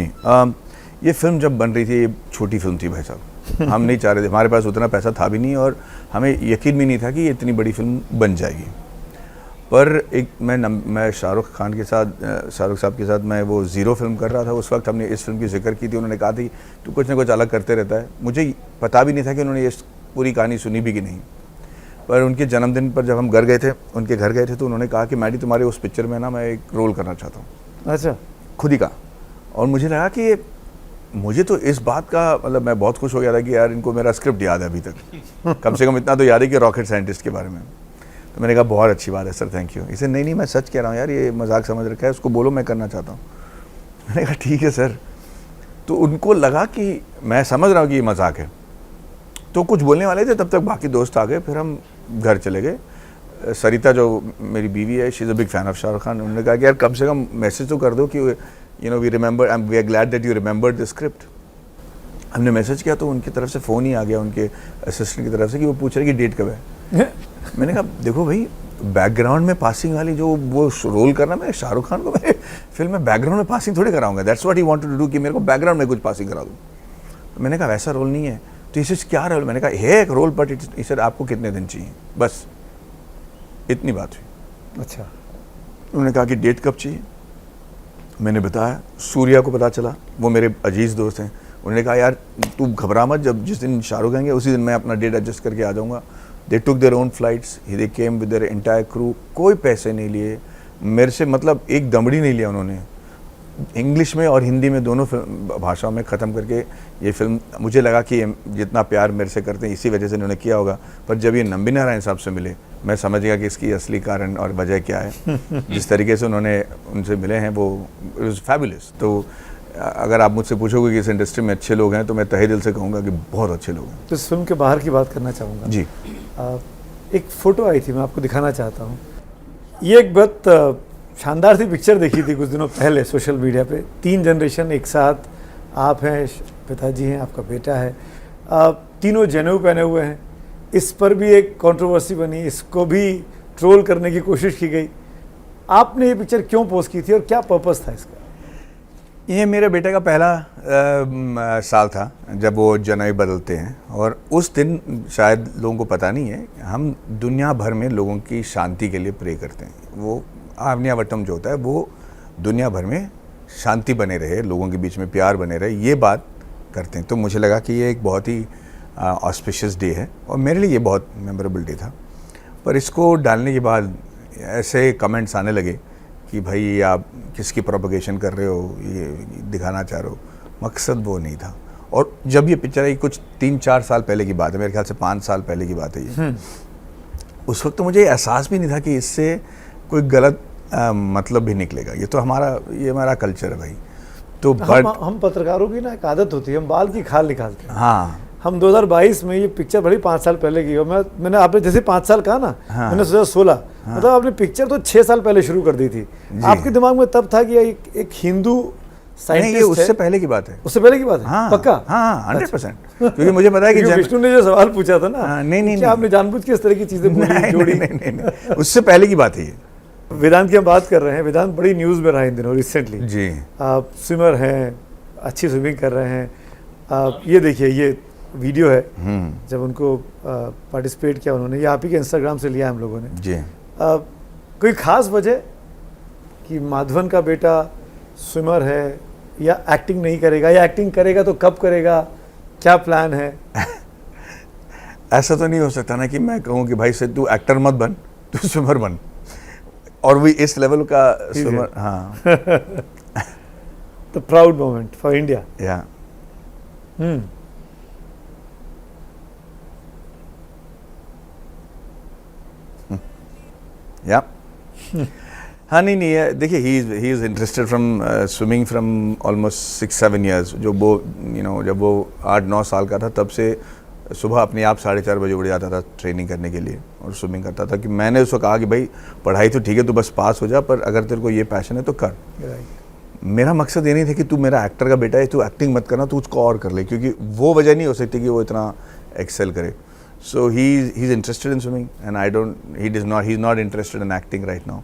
ये फिल्म जब बन रही थी, ये छोटी फिल्म थी भाई साहब, हम नहीं चाह रहे थे, हमारे पास उतना पैसा था भी नहीं और हमें यकीन भी नहीं था कि ये इतनी बड़ी फिल्म बन जाएगी। पर एक मैं शाहरुख खान के साथ, शाहरुख साहब के साथ मैं वो ज़ीरो फिल्म कर रहा था, उस वक्त हमने इस फिल्म की जिक्र की थी, उन्होंने कहा थी तू कुछ ना कुछ अलग करते रहता है। मुझे पता भी नहीं था कि उन्होंने ये पूरी कहानी सुनी भी कि नहीं, पर उनके जन्मदिन पर जब हम घर गए थे, उनके घर गए थे, तो उन्होंने कहा कि मैडी तुम्हारे उस पिक्चर में ना मैं एक रोल करना चाहता हूँ। अच्छा, खुद ही कहा। और मुझे लगा कि मुझे तो इस बात का मतलब मैं बहुत खुश हो गया था कि यार इनको मेरा स्क्रिप्ट याद है अभी तक, कम से कम इतना तो याद है कि रॉकेट साइंटिस्ट के बारे में। तो मैंने कहा बहुत अच्छी बात है सर, थैंक यू। इसे नहीं मैं सच कह रहा हूँ यार, ये मजाक समझ रखा है, उसको बोलो मैं करना चाहता हूँ। मैंने कहा ठीक है सर। तो उनको लगा कि मैं समझ रहा हूँ कि ये मजाक है, तो कुछ बोलने वाले थे, तब तक बाकी दोस्त आ गए, फिर हम घर चले गए। सरिता जो मेरी बीवी है, she is a big fan of Shahrukh Khan. उन्होंने कहा कि यार कम से कम मैसेज तो कर दो कि we are glad that you remembered the script. हमने मैसेज किया तो उनकी तरफ से फ़ोन ही आ गया, उनके असिस्टेंट की तरफ से, कि वो पूछ रहे कि डेट कब है। मैंने कहा देखो भाई, बैकग्राउंड में पासिंग वाली जो वो रोल करना, मैं शाहरुख खान को मेरे फिल्म में बैकग्राउंड में पासिंग थोड़ी कराऊंगा, that's what he wanted to do, कि मेरे को बैकग्राउंड में कुछ पासिंग करा दूँ। तो मैंने कहा वैसा रोल नहीं है। तो इसे क्या रोल? मैंने कहा है एक रोल, बट इसे आपको कितने दिन चाहिए, बस इतनी बात हुई। अच्छा। उन्होंने कहा कि डेट कब चाहिए, मैंने बताया। सूर्या को पता चला, वो मेरे अजीज़ दोस्त हैं, उन्होंने कहा यार तू घबरा मत, जब जिस दिन शाहरुख आएंगे उसी दिन मैं अपना डेट एडजस्ट करके आ जाऊँगा। They took their own flights, they came with their entire crew, कोई पैसे नहीं लिए मेरे से, मतलब एक दमड़ी नहीं लिया उन्होंने। इंग्लिश में और हिंदी में दोनों भाषाओं में ख़त्म करके ये फिल्म, मुझे लगा कि जितना प्यार मेरे से करते हैं इसी वजह से इन्होंने किया होगा। पर जब ये नंबी नारायण साहब से मिले, मैं समझ गया कि इसकी असली कारण और वजह क्या है। जिस तरीके से उन्होंने उनसे मिले हैं वो इट वाज फैबुलस। तो अगर आप मुझसे पूछोगे कि इस इंडस्ट्री में अच्छे लोग हैं, तो मैं तहे दिल से कहूँगा कि बहुत अच्छे लोग हैं। तो इस फिल्म के बाहर की बात करना चाहूँगा जी। एक फ़ोटो आई थी, मैं आपको दिखाना चाहता हूँ। ये एक बहुत शानदार सी पिक्चर देखी थी कुछ दिनों पहले सोशल मीडिया पे। 3 जनरेशन एक साथ, आप हैं, पिताजी हैं, आपका बेटा है, तीनों जनेऊ पहने हुए हैं। इस पर भी एक कंट्रोवर्सी बनी, इसको भी ट्रोल करने की कोशिश की गई। आपने ये पिक्चर क्यों पोस्ट की थी और क्या पर्पस था इसका? ये मेरे बेटे का पहला साल था जब वो जनेऊ बदलते हैं, और उस दिन शायद लोगों को पता नहीं है, हम दुनिया भर में लोगों की शांति के लिए प्रे करते हैं। वो आर्नियावटम जो होता है, वो दुनिया भर में शांति बने रहे, लोगों के बीच में प्यार बने रहे, ये बात करते हैं। तो मुझे लगा कि ये एक बहुत ही ऑस्पिशियस डे है और मेरे लिए ये बहुत मेमोरेबल डे था। पर इसको डालने के बाद ऐसे कमेंट्स आने लगे कि भाई आप किसकी प्रोपगेशन कर रहे हो, ये दिखाना चाह रहे हो। मकसद वो नहीं था। और जब ये पिक्चर आई, कुछ 3-4 साल पहले की बात है, मेरे ख्याल से 5 साल पहले की बात है ये। उस वक्त तो मुझे एहसास भी नहीं था कि इससे कोई गलत मतलब भी निकलेगा। ये तो हमारा कल्चर है भाई। तो हम पत्रकारों की ना एक आदत होती है, हम बाल की खाल निकालते हैं। हाँ, हम 2022 में ये पिक्चर भली 5 साल पहले की हो, मैंने आपने जैसे 5 साल कहा ना, हाँ, मैंने सोचा 16, मतलब आपने पिक्चर तो 6 साल पहले शुरू कर दी थी। आपके दिमाग में तब था कि एक हिंदू साइंटिस्ट है। उससे पहले की बात है। उससे पहले की बात है? हाँ, पक्का? हाँ, 100%। क्योंकि मुझे पता है कि विष्णु ने जो सवाल पूछा था ना, नहीं, आपने जानबूझ के इस तरह की चीजें बोली, जोड़ी? नहीं, उससे पहले की बात है ये। वेदांत की हम बात कर रहे हैं। वेदांत बड़ी न्यूज़ में रहा इन दिनों रिसेंटली जी। आप स्विमर हैं, अच्छी स्विमिंग कर रहे हैं। आप ये देखिए, ये वीडियो है जब उनको पार्टिसिपेट किया उन्होंने, ये आप ही के इंस्टाग्राम से लिया हम लोगों ने जी। कोई ख़ास वजह कि माधवन का बेटा स्विमर है, या एक्टिंग नहीं करेगा, या एक्टिंग करेगा तो कब करेगा, क्या प्लान है? ऐसा तो नहीं हो सकता ना कि मैं कहूँ कि भाई से तू एक्टर मत बन, तू स्विमर बन, और भी इस लेवल का स्विमर। हाँ। The proud moment for India. या या हाँ नहीं है, देखिए ही is interested from swimming from almost 6-7 years. जो वो जब वो 8-9 साल का था तब से सुबह अपने आप 4:30 बजे उड़ जाता था ट्रेनिंग करने के लिए और स्विमिंग करता था। कि मैंने उसको कहा कि भाई पढ़ाई तो ठीक है, तू बस पास हो जा, पर अगर तेरे को ये पैशन है तो कर। मेरा मकसद ये नहीं था कि तू मेरा एक्टर का बेटा है, तू एक्टिंग मत करना, तू उसको और कर ले, क्योंकि वो वजह नहीं हो सकती कि वो इतना एक्सेल करे। So he is interested in swimming and he is not interested in acting right now.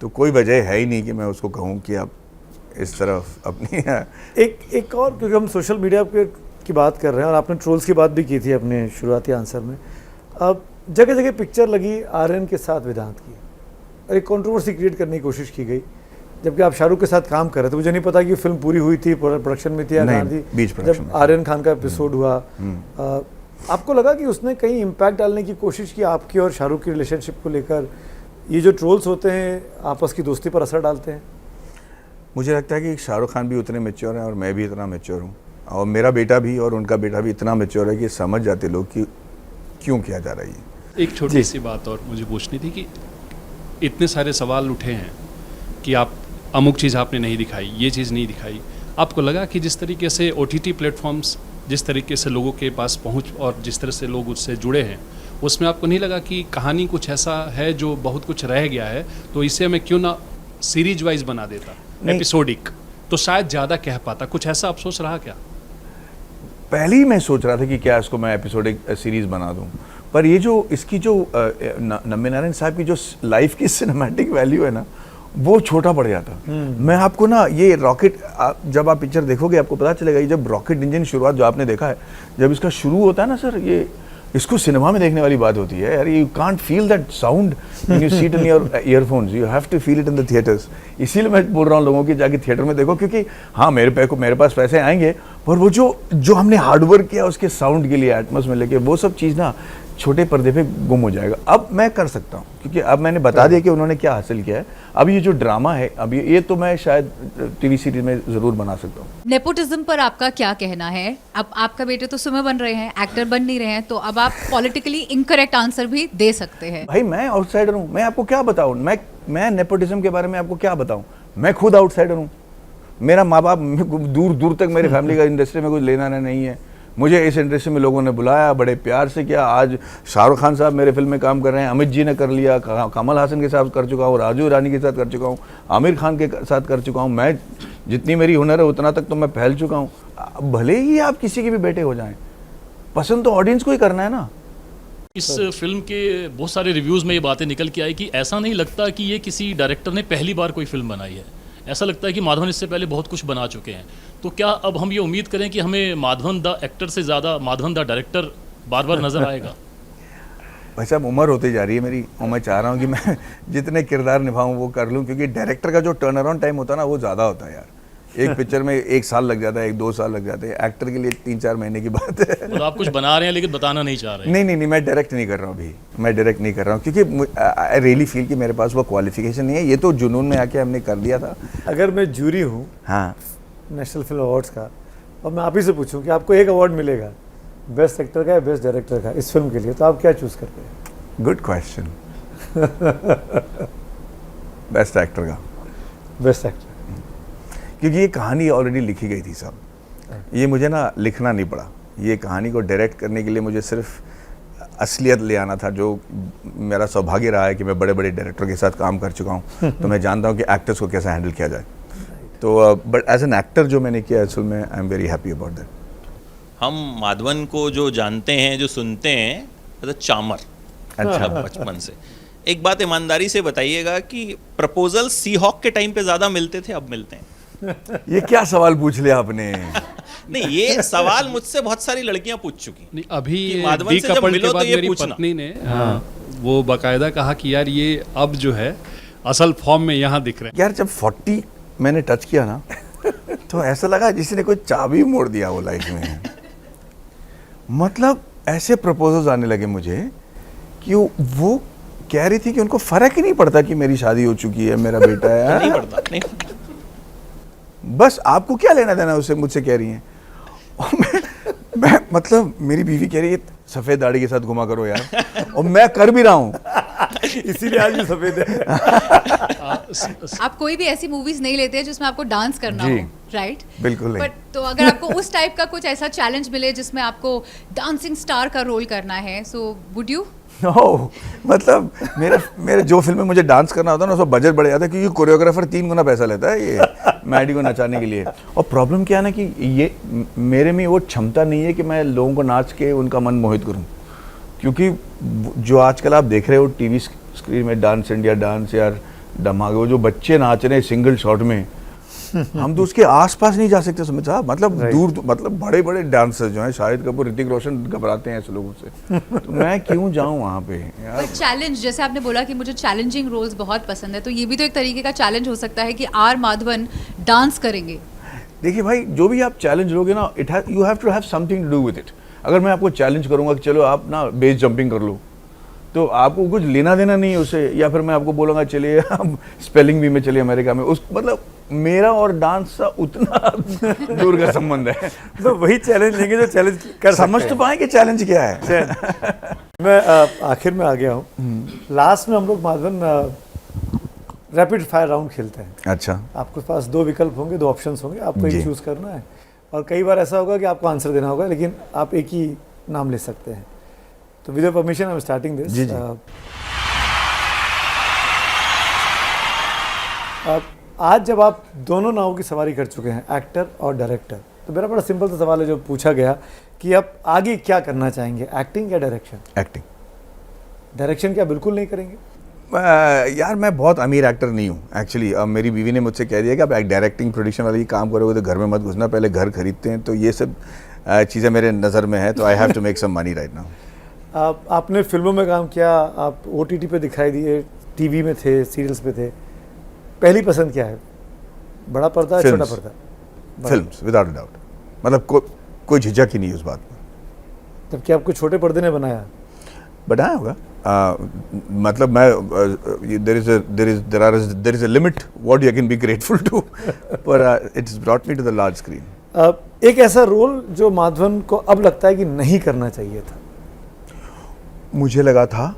तो कोई वजह है ही नहीं कि मैं उसको कहूँ कि आप इस तरफ अपनी एक और, क्योंकि हम सोशल मीडिया की बात कर रहे हैं और आपने ट्रोल्स की बात भी की थी अपने शुरुआती आंसर में। अब जगह जगह पिक्चर लगी आर्यन के साथ वेदांत की और एक कंट्रोवर्सी क्रिएट करने की कोशिश की गई, जबकि आप शाहरुख के साथ काम कर रहे थे। मुझे नहीं पता कि फिल्म पूरी हुई थी, प्रोडक्शन में थी या कहाँ थी जब आर्यन खान का एपिसोड हुआ। आपको लगा कि उसने कहीं इम्पैक्ट डालने की कोशिश की आपकी और शाहरुख की रिलेशनशिप को लेकर? ये जो ट्रोल्स होते हैं आपस की दोस्ती पर असर डालते हैं? मुझे लगता है कि शाहरुख खान भी उतने मैच्योर हैं और मैं भी इतना मैच्योर हूँ, और मेरा बेटा भी और उनका बेटा भी इतना मैच्योर है कि समझ जाते लोग कि क्यों किया जा रहा है। एक छोटी सी बात और मुझे पूछनी थी कि इतने सारे सवाल उठे हैं कि आप अमुक चीज़ आपने नहीं दिखाई, ये चीज़ नहीं दिखाई। आपको लगा कि जिस तरीके से OTT प्लेटफॉर्म्स, जिस तरीके से लोगों के पास पहुंच और जिस तरह से लोग उससे जुड़े हैं, उसमें आपको नहीं लगा कि कहानी कुछ ऐसा है जो बहुत कुछ रह गया है, तो इसे हमें क्यों ना सीरीज वाइज बना देता, एपिसोडिक, तो शायद ज़्यादा कह पाता? कुछ ऐसा अफसोस रहा क्या? पहले ही मैं सोच रहा था कि क्या इसको मैं एपिसोडिक सीरीज़ बना दूं, पर ये जो इसकी जो नम्बे नारायण साहब की जो लाइफ की सिनेमैटिक वैल्यू है ना, वो छोटा पड़ जाता। मैं आपको ना ये रॉकेट, जब आप पिक्चर देखोगे आपको पता चलेगा, ये जब रॉकेट इंजन शुरुआत जो आपने देखा है, जब इसका शुरू होता है ना सर, ये इसको सिनेमा में देखने वाली बात होती है यार। You can't feel that sound when you see it in your earphones, you have to feel it in the theatres. इसीलिए मैं बोल रहा हूँ लोगों की जाके थिएटर में देखो, क्योंकि हाँ मेरे पास पैसे आएंगे, पर वो जो हमने हार्डवर्क किया उसके साउंड के लिए, एटमॉस में लेके, वो सब चीज़ ना छोटे पर्दे पे गुम हो जाएगा। अब मैं कर सकता हूँ, क्योंकि अब मैंने बता दिया कि उन्होंने क्या हासिल किया है। अब ये जो ड्रामा है, अब ये तो मैं शायद टीवी सीरीज में ज़रूर बना सकता हूँ। नेपोटिज्म पर आपका क्या कहना है? अब आपका बेटे तो स्विमर बन रहे हैं, एक्टर बन नहीं रहे हैं, तो अब आप पॉलिटिकली इनकरेक्ट आंसर भी दे सकते हैं। भाई मैं आउटसाइडर हूँ, मैं आपको क्या बताऊँ? मैं नेपोटिज्म के बारे में आपको क्या बताऊँ? मैं खुद आउटसाइडर हूँ। मेरा माँ बाप दूर दूर तक मेरी फैमिली का इंडस्ट्री में कुछ लेना नहीं है। मुझे इस इंडस्ट्री में लोगों ने बुलाया, बड़े प्यार से किया। आज शाहरुख खान साहब मेरे फिल्म में काम कर रहे हैं, अमित जी ने कर लिया, कमल हासन के साथ कर चुका हूँ, राजू ईरानी के साथ कर चुका हूँ, आमिर खान के साथ कर चुका हूँ। मैं जितनी मेरी हुनर है उतना तक तो मैं फैल चुका हूँ। भले ही आप किसी के भी बेटे हो जाएं, पसंद तो ऑडियंस को ही करना है ना। इस फिल्म के बहुत सारे रिव्यूज़ में ये बातें निकल के आई कि ऐसा नहीं लगता कि ये किसी डायरेक्टर ने पहली बार कोई फिल्म बनाई है, ऐसा लगता है कि माधवन इससे पहले बहुत कुछ बना चुके हैं। तो क्या अब हम ये उम्मीद करें कि हमें माधवन द एक्टर से ज़्यादा माधवन द डायरेक्टर बार बार नजर आएगा? भाई साहब उम्र होती जा रही है मेरी, और मैं चाह रहा हूँ कि मैं जितने किरदार निभाऊँ वो कर लूँ, क्योंकि डायरेक्टर का जो टर्न अराउंड टाइम होता है ना, वो ज़्यादा होता है यार। एक पिक्चर में 1 साल लग जाता है, 1-2 साल लग जाते हैं। एक्टर के लिए 3-4 महीने की बात है। तो आप कुछ बना रहे हैं लेकिन बताना नहीं चाह रहे? नहीं, मैं डायरेक्ट नहीं कर रहा हूँ अभी, मैं डायरेक्ट नहीं कर रहा हूँ, क्योंकि आई रियली फील कि मेरे पास वो क्वालिफिकेशन नहीं है। ये तो जुनून में आके हमने कर दिया था। अगर मैं जूरी हूँ हाँ नेशनल फिल्म अवार्ड्स का, और मैं आप ही से पूछूं कि आपको एक अवार्ड मिलेगा बेस्ट एक्टर का या बेस्ट डायरेक्टर का इस फिल्म के लिए, तो आप क्या चूज करते हैं? Good question. बेस्ट एक्टर का। बेस्ट एक्टर, क्योंकि ये कहानी ऑलरेडी लिखी गई थी साहब, ये मुझे ना लिखना नहीं पड़ा। ये कहानी को डायरेक्ट करने के लिए मुझे सिर्फ असलियत ले आना था, जो मेरा सौभाग्य रहा है कि मैं बड़े बड़े डायरेक्टर के साथ काम कर चुका हूँ। तो मैं जानता हूँ कि एक्टर्स को कैसे हैंडल किया जाए। तो बट एज एन एक्टर जो मैंने किया असल में, I am very happy about that. हम माधवन को जो जानते हैं, जो सुनते हैं, मतलब चामर, अच्छा, बचपन से। एक बात ईमानदारी से बताइएगा कि प्रपोजल सी हॉक के टाइम पे ज़्यादा मिलते थे, अब मिलते हैं? ये क्या सवाल पूछ लिया आपने? नहीं, ये सवाल मुझसे बहुत सारी लड़कियां पूछ चुकी। नहीं, अभी माधवन डी से जब कपल मिलो के तो बाद ये मेरी पूछना। पत्नी ने वो बाकायदा कहा कि यार ये अब जो है असल फॉर्म में यहाँ दिख रहे हैं। यार जब 40 मैंने टच किया ना, तो ऐसा लगा जिसने कोई चाबी मोड़ दिया वो लाइफ में। मतलब ऐसे प्रपोजल्स आने लगे मुझे कि वो कह रही थी कि उनको फर्क ही नहीं पड़ता कि मेरी शादी हो चुकी है, मेरा बेटा है। नहीं पड़ता, नहीं। बस आपको क्या लेना देना उससे, मुझसे कह रही हैं। और मैं मतलब मेरी बीवी कह रही है सफ़ेद दाढ़ी के साथ घुमा करो यार, और मैं कर भी रहा हूँ। इसीलिए आज भी सफ़ेद है। आप कोई भी ऐसी मूवीज नहीं लेते हैं जिसमें आपको डांस करना जी। हो, राइट? बिल्कुल नहीं। बट तो अगर आपको उस टाइप का कुछ ऐसा चैलेंज मिले जिसमें आपको डांसिंग स्टार का रोल करना है, सो वुड यू? नो, मतलब मेरे जो फिल्म में मुझे डांस करना होता है ना, उसका बजट बढ़ जाता है, क्योंकि कोरियोग्राफर 3 गुना पैसा लेता है ये मैडी को नचाने के लिए। और प्रॉब्लम क्या है ना कि ये मेरे में वो क्षमता नहीं है कि मैं लोगों को नाच के उनका मन मोहित करूं, क्योंकि जो आजकल आप देख रहे हो टीवी स्क्रीन में डांस इंडिया डांस या धमाके, वो जो बच्चे नाच रहे हैं सिंगल शॉट में, हम तो उसके आसपास नहीं जा सकते सुमित साहब। मतलब दूर मतलब बड़े बड़े डांसर जो हैं, शाहिद कपूर, ऋतिक रोशन घबराते हैं ऐसे लोगों से, तो मैं क्यों जाऊं वहाँ पे यार। चैलेंज, जैसे आपने बोला कि मुझे चैलेंजिंग रोल्स बहुत पसंद है, तो ये भी तो एक तरीके का चैलेंज हो सकता है कि आर माधवन डांस करेंगे। देखिए भाई, जो भी आप चैलेंज लोगे ना, you have to have something to do with it. अगर मैं आपको चैलेंज करूंगा कि चलो आप ना बेस जंपिंग कर लो, तो आपको कुछ लेना देना नहीं है उससे। या फिर मैं आपको बोलूँगा चलिए हम स्पेलिंग बी में चलिए अमेरिका में, उस मतलब मेरा और डांस का उतना दूर का संबंध है। तो वही चैलेंज लेंगे जो चैलेंज कर समझ तो पाए कि चैलेंज क्या है। मैं आखिर में आ गया हूँ। लास्ट में हम लोग माधवन रैपिड फायर राउंड खेलते हैं। अच्छा, आपके पास 2 विकल्प होंगे, 2 ऑप्शंस होंगे, आपको जी। एक चूज करना है। और कई बार ऐसा होगा कि आपको आंसर देना होगा, लेकिन आप एक ही नाम ले सकते हैं। तो with your permission I am starting this. जी, जी। आज जब आप दोनों नावों की सवारी कर चुके हैं, एक्टर और डायरेक्टर, तो मेरा बड़ा सिंपल सा सवाल है जो पूछा गया कि आप आगे क्या करना चाहेंगे, एक्टिंग या डायरेक्शन? एक्टिंग। डायरेक्शन क्या बिल्कुल नहीं करेंगे? यार मैं बहुत अमीर एक्टर नहीं हूँ एक्चुअली। अब मेरी बीवी ने मुझसे कह दिया कि आप डायरेक्टिंग प्रोडक्शन वाले काम करोगे तो घर में मत घुसना, पहले घर खरीदते हैं। तो ये सब चीज़ें मेरे नज़र में है, तो I have to make some money right now. आपने फिल्मों में काम किया, आप OTT पे दिखाई दिए, टीवी में थे, सीरियल्स पे थे। पहली पसंद क्या है, बड़ा पर्दा या छोटा पर्दा? फिल्म्स विदाउट डाउट, मतलब कोई झिझक ही नहीं उस बात में। तब क्या आपको छोटे पर्दे ने बनाया? बनाया होगा, मतलब मैं there is a limit what you can be grateful to, but it's brought me to the large screen. एक ऐसा रोल जो माधवन को अब लगता है कि नहीं करना चाहिए था? मुझे लगा था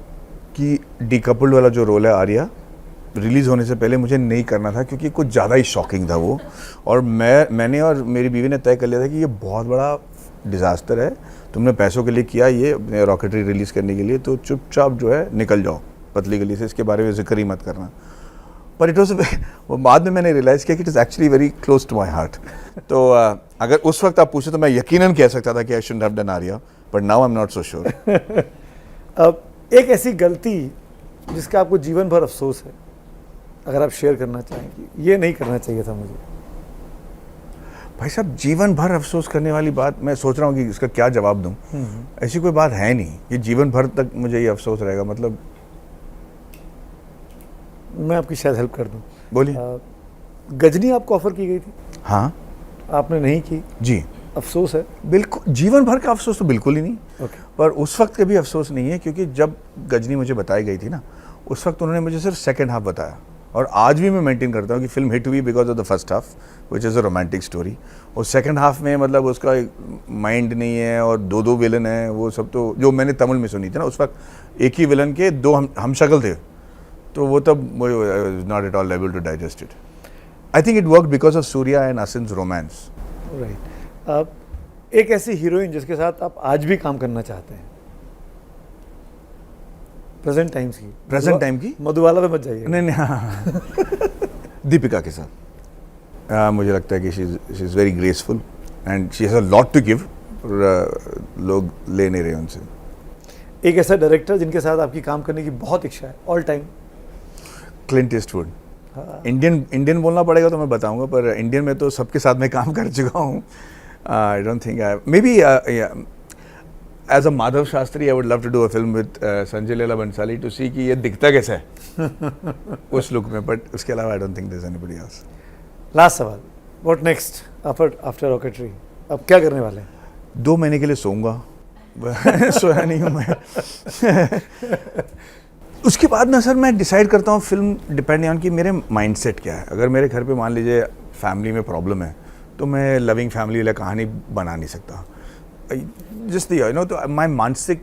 कि डीकपल्ड वाला जो रोल है आर्या, रिलीज़ होने से पहले मुझे नहीं करना था, क्योंकि कुछ ज़्यादा ही शॉकिंग था वो। और मैंने और मेरी बीवी ने तय कर लिया था कि ये बहुत बड़ा डिज़ास्टर है, तुमने पैसों के लिए किया ये अपने रॉकेटरी रिलीज़ करने के लिए, तो चुपचाप जो है निकल जाओ पतली गली से, इसके बारे में जिक्र ही मत करना। पर इट वॉज, वो बाद में मैंने रियलाइज़ किया कि it is actually very close to my heart. तो अगर उस वक्त आप पूछे तो मैं यकीनन कह सकता था कि I shouldn't have done Arya, but now I am not so sure. अब एक ऐसी गलती जिसका आपको जीवन भर अफसोस है, अगर आप शेयर करना चाहें कि ये नहीं करना चाहिए था मुझे। भाई साहब, जीवन भर अफसोस करने वाली बात, मैं सोच रहा हूँ कि इसका क्या जवाब दूँ। ऐसी कोई बात है नहीं कि जीवन भर तक मुझे ये अफसोस रहेगा। मतलब मैं आपकी शायद हेल्प कर दूँ। बोलिए। गजनी आपको ऑफर की गई थी, हाँ, आपने नहीं की, जी, अफसोस है? बिल्कुल, जीवन भर का अफसोस तो बिल्कुल ही नहीं। ओके। पर उस वक्त का भी अफसोस नहीं है, क्योंकि जब गजनी मुझे बताई गई थी ना, उस वक्त उन्होंने मुझे सिर्फ सेकंड हाफ बताया। और आज भी मैं मेंटेन करता हूँ कि फिल्म हिट हुई because of the first half which is a romantic story. और सेकंड हाफ में मतलब उसका माइंड नहीं है और 2 विलन हैं, वो सब तो जो मैंने तमिल में सुनी थी ना, उस वक्त एक ही विलन के 2 हम शक्ल थे, तो वो तब not at all able to digest it. I think it work because of Surya and Asin's romance. Right. एक ऐसी हीरोइन जिसके साथ आप आज भी काम करना चाहते हैं, प्रेजेंट टाइम की? मधुबाला पे मत जाइए। नहीं, हाँ। दीपिका के साथ मुझे लगता है कि she is very graceful and she has a lot to give, लोग ले नहीं रहे उनसे। एक ऐसा डायरेक्टर जिनके साथ आपकी काम करने की बहुत इच्छा है all time? Clint Eastwood. Indian बोलना पड़ेगा तो मैं बताऊंगा, पर इंडियन में तो सबके साथ मैं काम कर चुका हूँ। I don't think may be as a Madhav Shastri I would love to do a film with Sanjay Leela Bhansali to see कि ये दिखता कैसा है उस लुक में, बट उसके अलावा I don't think there is anybody else. Last सवाल, व्हाट नेक्स्ट आफ्टर रॉकेटरी? अब क्या करने वाले हैं? 2 महीने के लिए सोऊंगा, सोया नहीं हूँ मैं। उसके बाद ना सर मैं डिसाइड करता हूँ फिल्म डिपेंडिंग ऑन कि मेरे माइंडसेट क्या है। अगर मेरे घर पे मान लीजिए फैमिली में प्रॉब्लम है, तो मैं लविंग फैमिली वाला कहानी बना नहीं सकता। जिस यू नो तो माय मानसिक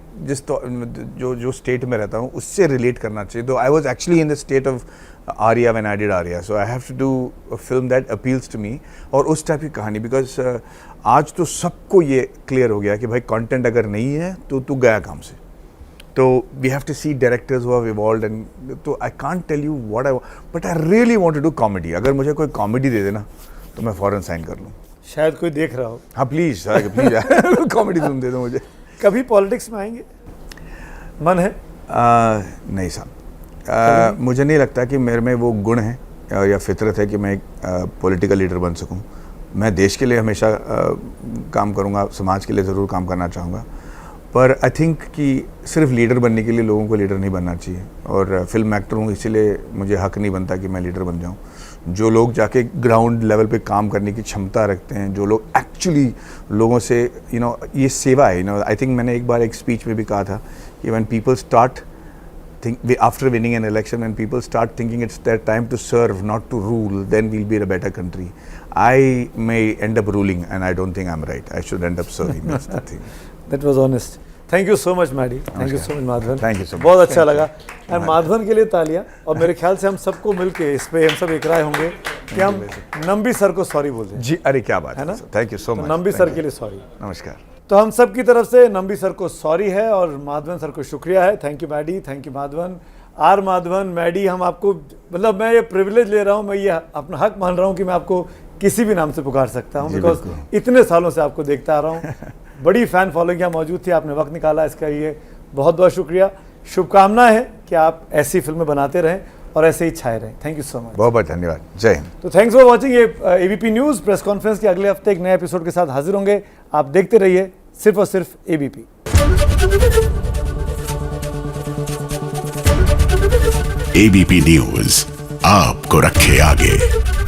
जो स्टेट में रहता हूँ उससे रिलेट करना चाहिए. तो I was actually in the state of Arya when I did Arya, so I have to do a film that appeals to me, और उस टाइप की कहानी. बिकॉज आज तो सबको ये क्लियर हो गया कि भाई कंटेंट अगर नहीं है तो तू गया काम से. तो we have to see directors who have evolved, and तो I can't tell you what I, but I really want to do comedy. अगर मुझे कोई कॉमेडी दे देना तो मैं फौरन साइन कर लूँ. शायद कोई देख रहा हो. हाँ प्लीज़ प्लीज़ कॉमेडी फिल्म दे दो मुझे. कभी पॉलिटिक्स में आएंगे, मन है? नहीं साहब, मुझे नहीं लगता कि मेरे में वो गुण है या फितरत है कि मैं एक पॉलिटिकल लीडर बन सकूं. मैं देश के लिए हमेशा काम करूंगा, समाज के लिए ज़रूर काम करना चाहूँगा, पर आई थिंक कि सिर्फ लीडर बनने के लिए लोगों को लीडर नहीं बनना चाहिए. और फिल्म एक्टर हूँ इसीलिए मुझे हक नहीं बनता कि मैं लीडर बन जाऊँ. जो लोग जाके ग्राउंड लेवल पे काम करने की क्षमता रखते हैं, जो लोग एक्चुअली लोगों से ये सेवा है. आई थिंक मैंने एक बार एक स्पीच में भी कहा था कि when people start after winning an election, when people start thinking it's their time to serve, not to rule, then we'll be a better country. I may end up ruling, and I don't think I'm right. I should end up serving. That's the thing. That was honest. Thank you so much, Maddie. Thank you so much, Madhavan. Thank you so much. बहुत अच्छा लगा. और माधवन के लिए तालियां. और मेरे ख्याल से हम सबको मिलके इस पे हम सब एक राय होंगे कि हम नंबी सर को सॉरी बोल दें. जी, अरे क्या बात है ना. Thank you so much. Nambi sir के लिए सॉरी. नमस्कार. तो हम सब की तरफ से नंबी सर को सॉरी है और माधवन सर को शुक्रिया है. Thank you Maddy, thank you Madhavan. R Madhavan, Maddy, हम आपको, मतलब मैं ये प्रिविलेज ले रहा हूँ, मैं ये अपना हक मान रहा हूँ कि मैं आपको किसी भी नाम से पुकार सकता हूँ, बिकॉज इतने सालों से आपको देखता आ रहा हूँ. बड़ी फैन फॉलोइंग यहाँ मौजूद थी, आपने वक्त निकाला, इसका ये बहुत बहुत शुक्रिया. शुभकामना है कि आप ऐसी फिल्में बनाते रहें और ऐसे ही छाए रहें. Thank you so much. बहुत बहुत धन्यवाद. जय हिंद. तो थैंक्स फॉर वॉचिंग. ये एबीपी न्यूज़ प्रेस कॉन्फ्रेंस के अगले हफ्ते एक नए एपिसोड के साथ हाजिर होंगे. आप देखते रहिए सिर्फ और सिर्फ एबीपी. एबीपी न्यूज़ आपको रखे आगे.